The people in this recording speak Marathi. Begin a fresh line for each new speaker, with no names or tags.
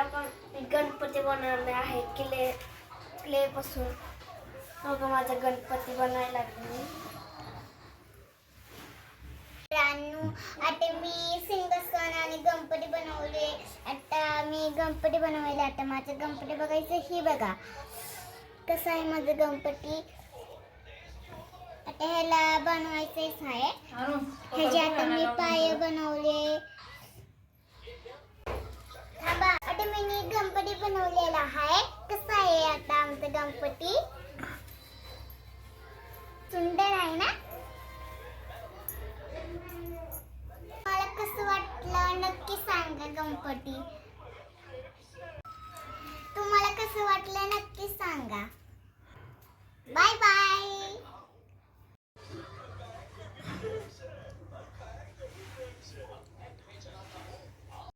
आपण गणपती बनवले आहे क्ले पासून. मग माझा गणपती बनायला लागले.
आता मी सिंगस्टोन आणि गणपती बनवले. आता मी गणपती बनवायला. आता माझं गणपती बघायचं. ही बघा कसं आहे माझं गणपती. आता ह्याला बनवायचंच आहे. ह्याचे आता मी पाय बनवले. आता मी गणपती बनवलेला आहे. कसा आहे आता आमचा गणपती. सुंदर आहे ना. मला कसं वाटलं नक्की सांगा. गणपती तुम्हाला कसं वाटलं नक्की सांगा. Bye bye.